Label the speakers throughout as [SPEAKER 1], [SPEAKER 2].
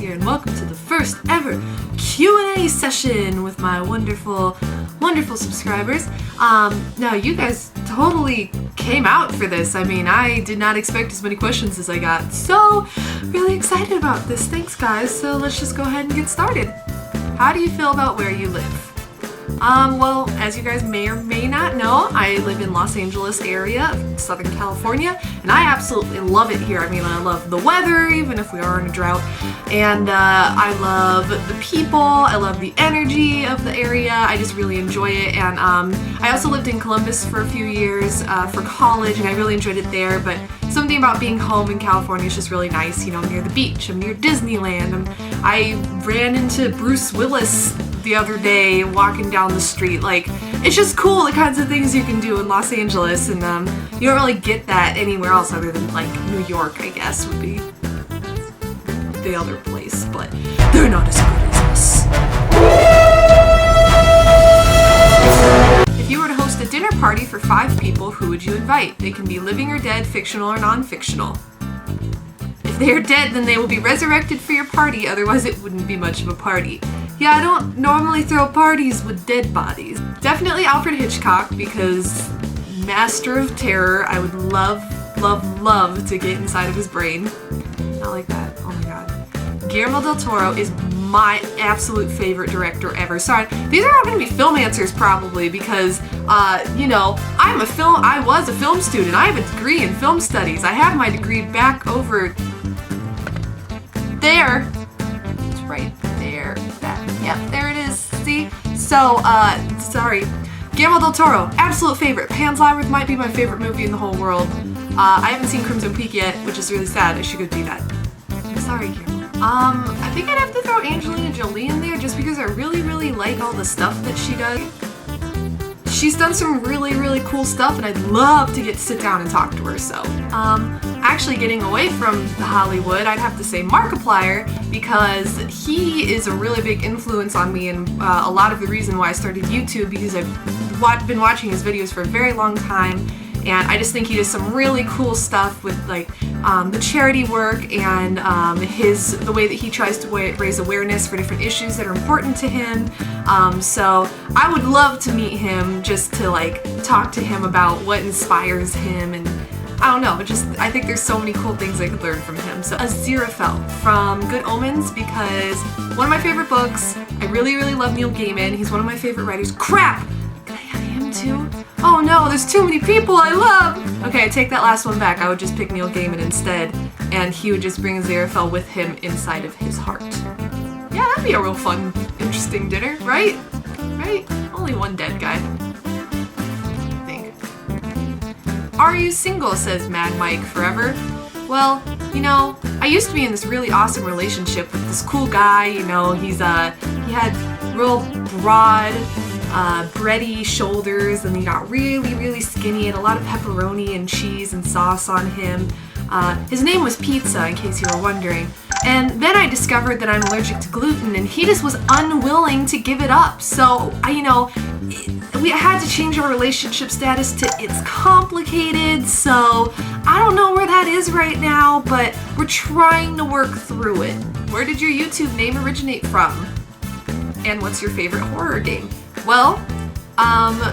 [SPEAKER 1] here, and welcome to the first ever Q&A session with my wonderful subscribers. Now you guys totally came out for this. I mean, I did not expect as many questions as I got, so really excited about this. Thanks guys, so let's just go ahead and get started. How do you feel about where you live? Well, as you guys may or may not know, I live in Los Angeles area of Southern California, and I absolutely love it here. I mean, I love the weather, even if we are in a drought, and I love the people, I love the energy of the area, I just really enjoy it, and I also lived in Columbus for a few years for college, and I really enjoyed it there, but something about being home in California is just really nice. You know, I'm near the beach, I'm near Disneyland, I ran into Bruce Willis the other day walking down the street. Like, it's just cool the kinds of things you can do in Los Angeles, and you don't really get that anywhere else other than like New York, I guess, would be the other place, but they're not as good as us. If you were to host a dinner party for 5 people, who would you invite? They can be living or dead, fictional or non-fictional. If they are dead, then they will be resurrected for your party, otherwise it wouldn't be much of a party. Yeah, I don't normally throw parties with dead bodies. Definitely Alfred Hitchcock, because master of terror. I would love to get inside of his brain. Not like that. Oh my god. Guillermo del Toro is my absolute favorite director ever. Sorry, these are all going to be film answers probably, because you know, I was a film student. I have a degree in film studies. I have my degree back over there. It's right there. Yep, there it is. See? So, sorry. Guillermo del Toro, absolute favorite. Pan's Labyrinth might be my favorite movie in the whole world. I haven't seen Crimson Peak yet, which is really sad. I should go do that. I'm sorry, Guillermo. I think I'd have to throw Angelina Jolie in there just because I really like all the stuff that she does. She's done some really cool stuff, and I'd love to get to sit down and talk to her, so. Actually getting away from Hollywood, I'd have to say Markiplier, because he is a really big influence on me, and a lot of the reason why I started YouTube, because I've been watching his videos for a very long time, and I just think he does some really cool stuff with like the charity work and the way that he tries to raise awareness for different issues that are important to him. So I would love to meet him just to like talk to him about what inspires him, and I don't know, I think there's so many cool things I could learn from him. So Aziraphale from Good Omens, because one of my favorite books. I really love Neil Gaiman. He's one of my favorite writers. Crap! Can I have him too? Oh no, there's too many people I love! Okay, I take that last one back. I would just pick Neil Gaiman instead, and he would just bring Aziraphale with him inside of his heart. Yeah, that'd be a real fun, interesting dinner, right? Right? Only one dead guy. Are you single, says Mad Mike Forever. Well, you know, I used to be in this really awesome relationship with this cool guy. You know, he had real broad, bready shoulders, and he got really skinny, and a lot of pepperoni and cheese and sauce on him. His name was Pizza, in case you were wondering. And then I discovered that I'm allergic to gluten, and he just was unwilling to give it up. So, we had to change our relationship status to it's complicated, so I don't know where that is right now, but we're trying to work through it. Where did your YouTube name originate from? And what's your favorite horror game? Well,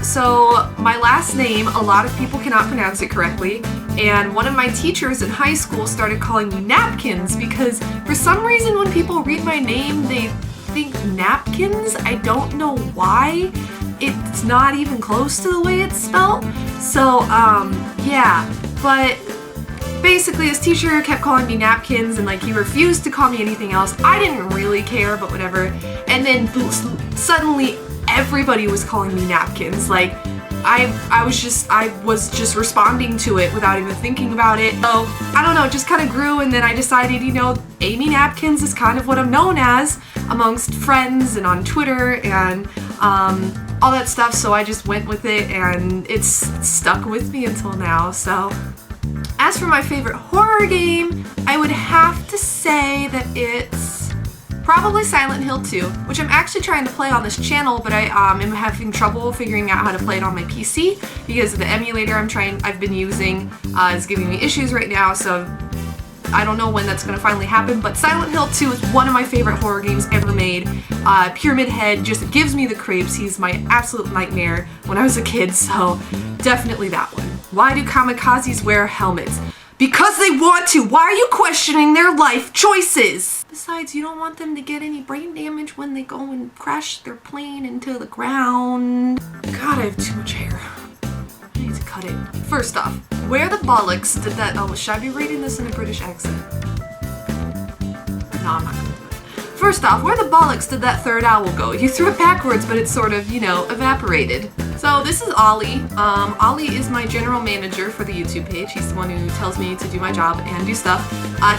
[SPEAKER 1] so my last name, a lot of people cannot pronounce it correctly, and one of my teachers in high school started calling me Napkins, because for some reason when people read my name, they think napkins. I don't know why. It's not even close to the way it's spelled. So, yeah, but basically this teacher kept calling me Napkins, and like he refused to call me anything else. I didn't really care, but whatever. And then suddenly everybody was calling me Napkins. Like, I was just responding to it without even thinking about it. So, I don't know, it just kind of grew, and then I decided, you know, Amy Napkins is kind of what I'm known as amongst friends and on Twitter and all that stuff, so I just went with it, and it's stuck with me until now. So, as for my favorite horror game, I would have to say that it's probably Silent Hill 2, which I'm actually trying to play on this channel, but I am having trouble figuring out how to play it on my PC because the emulator I've been using is giving me issues right now, so I don't know when that's gonna finally happen, but Silent Hill 2 is one of my favorite horror games ever made. Pyramid Head just gives me the creeps. He's my absolute nightmare when I was a kid, so definitely that one. Why do kamikazes wear helmets? Because they want to! Why are you questioning their life choices? Besides, you don't want them to get any brain damage when they go and crash their plane into the ground. God, I have too much hair. I need to cut it. First off, where the bollocks did that— oh, should I be reading this in a British accent? No, I'm not gonna do it. First off, where the bollocks did that third owl go? You threw it backwards, but it sort of, you know, evaporated. So this is Ollie. Ollie is my general manager for the YouTube page. He's the one who tells me to do my job and do stuff.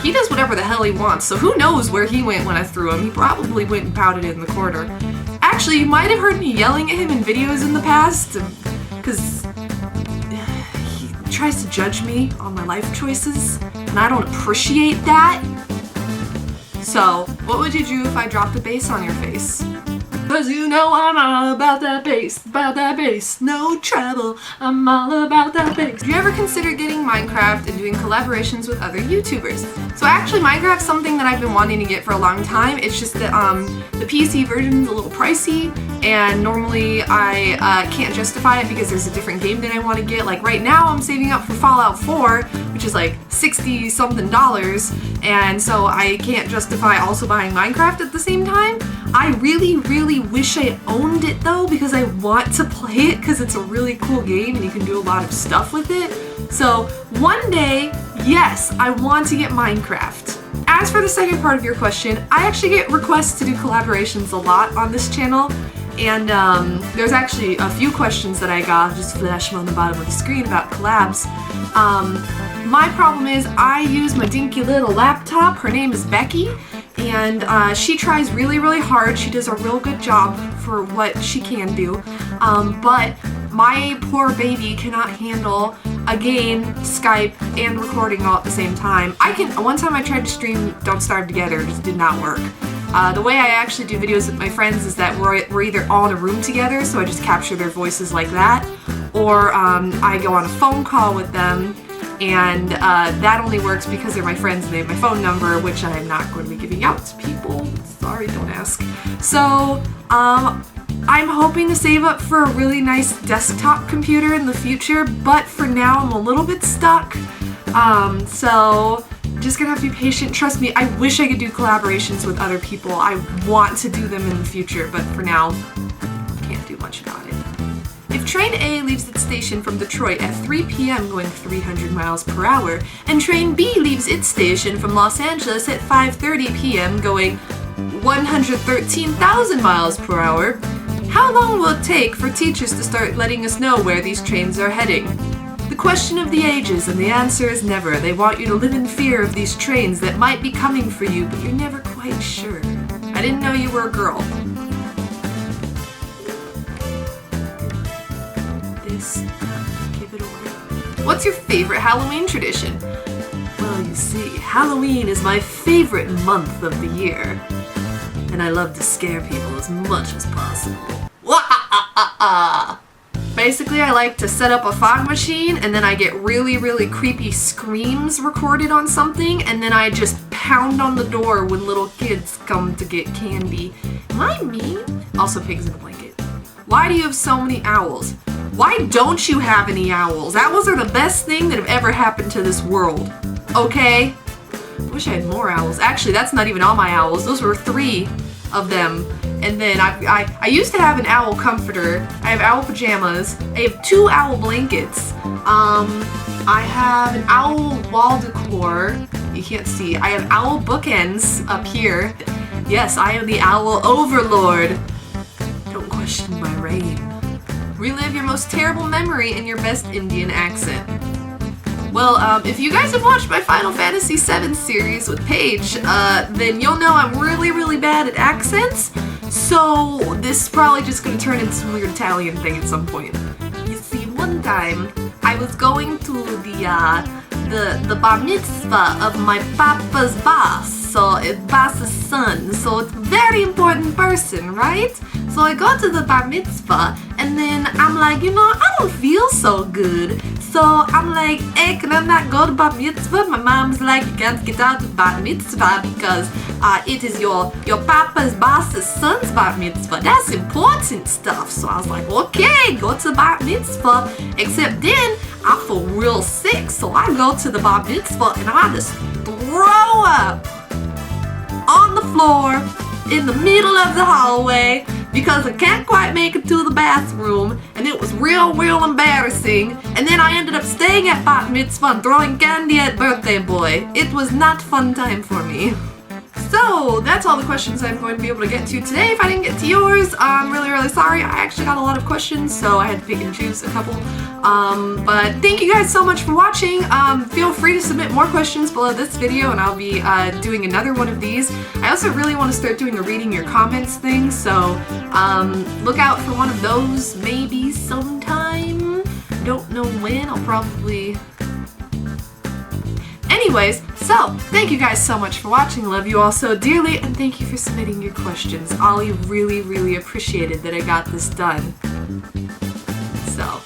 [SPEAKER 1] He does whatever the hell he wants, so who knows where he went when I threw him. He probably went and pouted in the corner. Actually, you might have heard me yelling at him in videos in the past, because he tries to judge me on my life choices, and I don't appreciate that. So, what would you do if I dropped a bass on your face? Cause you know I'm all about that bass, no trouble, I'm all about that bass. Have you ever considered getting Minecraft and doing collaborations with other YouTubers? So actually Minecraft's something that I've been wanting to get for a long time. It's just that the PC version's a little pricey, and normally I can't justify it because there's a different game that I want to get. Like right now I'm saving up for Fallout 4, which is like $60 something, and so I can't justify also buying Minecraft at the same time. I really wish I owned it though, because I want to play it because it's a really cool game and you can do a lot of stuff with it. So one day, yes, I want to get Minecraft. As for the second part of your question, I actually get requests to do collaborations a lot on this channel, and there's actually a few questions that I got, I'll just flash them on the bottom of the screen, about collabs. My problem is I use my dinky little laptop. Her name is Becky, and she tries really hard. She does a real good job for what she can do, but my poor baby cannot handle a game, Skype, and recording all at the same time. One time I tried to stream Don't Starve Together, it just did not work. The way I actually do videos with my friends is that we're either all in a room together, so I just capture their voices like that, or I go on a phone call with them, and that only works because they're my friends and they have my phone number, which I am not going to be giving out to people. Sorry, don't ask. So, I'm hoping to save up for a really nice desktop computer in the future, but for now I'm a little bit stuck. So just gonna have to be patient. Trust me, I wish I could do collaborations with other people. I want to do them in the future, but for now, can't do much about it. If train A leaves its station from Detroit at 3 p.m. going 300 miles per hour, and train B leaves its station from Los Angeles at 5:30 p.m. going 113,000 miles per hour, how long will it take for teachers to start letting us know where these trains are heading? The question of the ages, and the answer is never. They want you to live in fear of these trains that might be coming for you, but you're never quite sure. I didn't know you were a girl. Give it away. What's your favorite Halloween tradition? Well, you see, Halloween is my favorite month of the year, and I love to scare people as much as possible. Basically, I like to set up a fog machine, and then I get really creepy screams recorded on something, and then I just pound on the door when little kids come to get candy. Am I mean? Also, pigs in a blanket. Why do you have so many owls? Why don't you have any owls? Owls are the best thing that have ever happened to this world. Okay? Wish I had more owls. Actually, that's not even all my owls. Those were 3 of them. And then I used to have an owl comforter. I have owl pajamas. I have 2 owl blankets. I have an owl wall decor. You can't see. I have owl bookends up here. Yes, I am the owl overlord. Don't question my reign. Relive your most terrible memory in your best Indian accent. Well, if you guys have watched my Final Fantasy VII series with Paige, then you'll know I'm really bad at accents. So this is probably just gonna turn into some weird Italian thing at some point. You see, one time I was going to the the bar mitzvah of my papa's boss, so boss's son, so it's a very important person, right? So I go to the bar mitzvah, and then I'm like, you know, I don't feel so good. So I'm like, hey, can I not go to bar mitzvah? My mom's like, you can't get out of bar mitzvah because it is your papa's boss's son's bar mitzvah. That's important stuff. So I was like, okay, go to bar mitzvah. Except then I feel real sick, so I go to the bar mitzvah and I just throw up on the floor in the middle of the hallway because I can't quite make it to the bathroom, and it was real embarrassing. And then I ended up staying at bat mitzvah and throwing candy at birthday boy. It was not fun time for me. So that's all the questions I'm going to be able to get to today. If I didn't get to yours, I'm really sorry. I actually got a lot of questions, so I had to pick and choose a couple. But thank you guys so much for watching. Feel free to submit more questions below this video, and I'll be doing another one of these. I also really want to start doing a reading your comments thing, so look out for one of those maybe sometime. Don't know when. I'll probably... Anyways, so thank you guys so much for watching. Love you all so dearly, and thank you for submitting your questions. Ollie really appreciated that I got this done. So